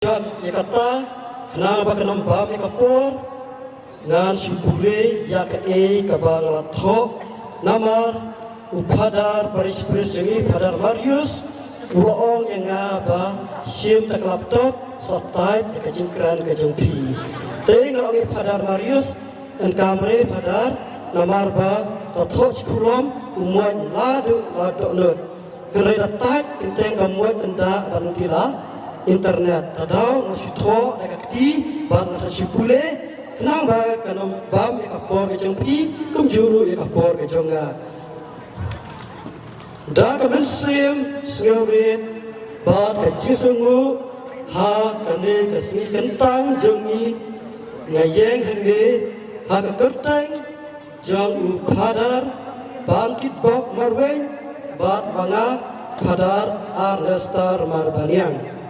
Jat yakata kenang bakanam bam yakapor ngan sibule yak kabang lathok namar upadar paris jengi padar Marius uong yang ngaba sim tak laptop serta kajingkran kajengpi tengal ong padar Marius dan kamre padar namar ba lathok cikulom umuat ladu not gerai datat tentang kamuat tenda banutila internet tadau ngasutho dakakti bar nasibule kenang ba kanom bam ekapor kejengpi kumjuru ekapor kejonga da kamen sim ngawit bar kajingsungu ha kane kasni kentang jongi ngayeng henge ha kakerteng jang upadar bangkit bok marweng bat banga padar arnestar marbaniang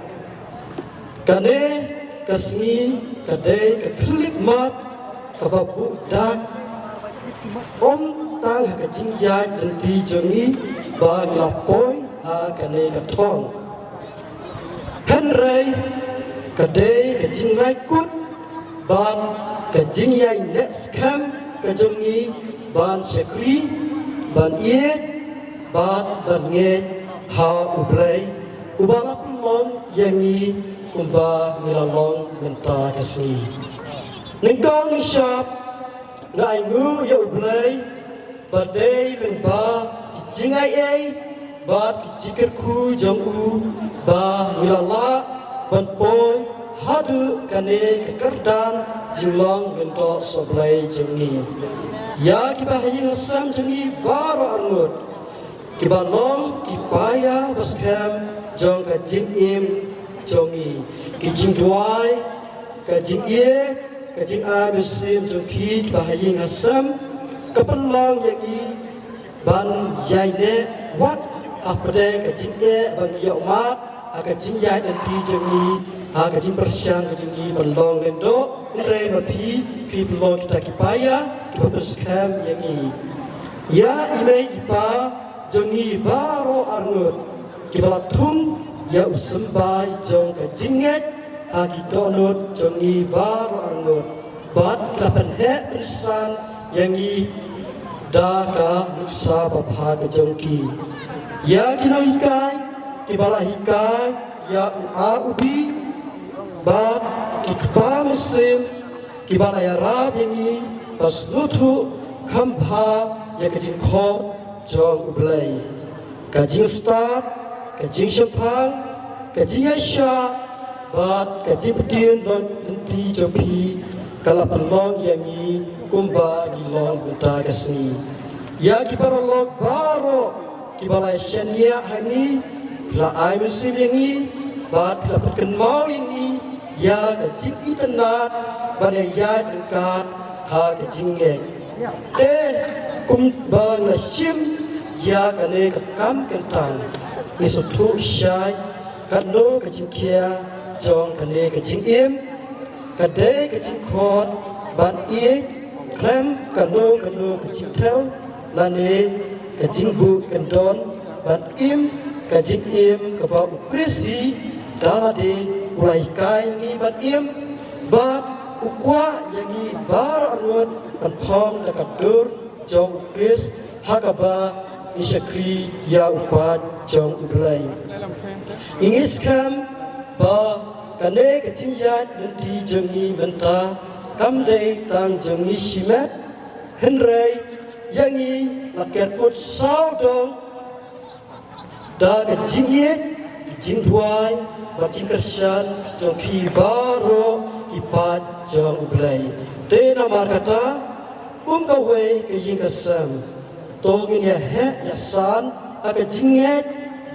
kane kasni kadai keklik mat kababu dak om tang kajingjai dan di jongi bang lapoi ha kane katong henrei kadai kajingrai kut ban kajingjai next camp kajongi ban sekri ban iet ban nget ha ublai ubarat long yangi kumba milalong menta kasni nengkong syap ngai ngu ya ublai badai lengba kijingai ai bat kijikir ku jong u ba milala ban poi hadu kane kekerdan jilong mento soblai jengi ya kibahing sam jengi baro arngut kibalong kipaya baskam jong kajing im jongi kijing duai kajing ie kajing a musim jongki bahaying asam kepelong yangi ban yaine wat apade kajing e ban yomat kajing yai dan ti jongi kajing persyang kajing belong lendo re mapi pi belong kita kipaya kibaskam yangi ya ime ipa jongi baro arngut kibalatum ya usembai jong kajinget hagi donut jongi baru arngut bat kelapan hek insan yangi daka nuksa babha kejongki ya kino hikai kibala hikai ya ubi bat kikba musim kibala ya rab yangi pas nutu kambha ya kejingkot jong ublai kajing start kajing syempang kajing asya bat kajing pedin don enti jopi kala pelong yangi kumba gilong bunta kasni ya kibarolog baro kibala syania hani la ai musim yangi bat la petken mau yangi ya kajing itenat bane ya dekat ha kajing ngek te kumba nasim ya kane kekam kentang isutu syai kano kecing kia jong kane kecing im kadai kecing khot ban ie klem kano kecing tel lane kecing bu kendon ban im kecing im kebau krisi dalade ulai kai ngi ban im bat ukwa yangi bar arwat ban pom lakadur jong kris hakaba isakri ya upat jong ublai ingis kam ba kane kecingja nanti jongi menta kamdei tang jongi simet henrei yangi laker put saudong da kecingye kecing duai batin kersan jongki baro ipat jong ublai te namar kata kum kawe kejing kesam tongin ya he ya san aga jinget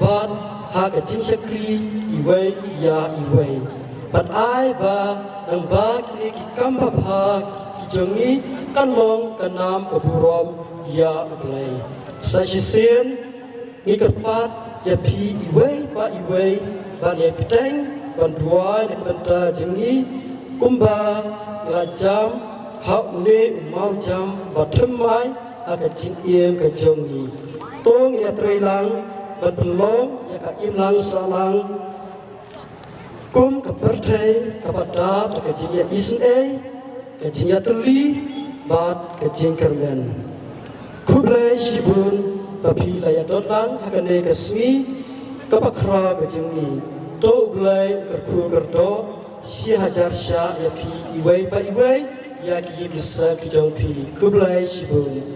ban haga jing sekri iwei ya iwei bat ai ba nang ba kini ki kamba bha ki jongi kanlong kanam kaburom ya ublai sajisen ngi kerpat ya pi iwei ba iwei ban ya piteng ban duai ne benta jengi kumba ngrajam hau ne mau jam bathemai aga jing iem ka jongi tong ya treilang ban belong ya ka im lang salang kum kepertai kepada kejingnya isne kejingnya teli bat kejing kermen kublai shibun bapi laya donlan hakane kesmi kapakra kejingi to blai kerku kerdo si hajar sya ya pi iwai pa iwai ya ki bisa kijong pi kublai shibun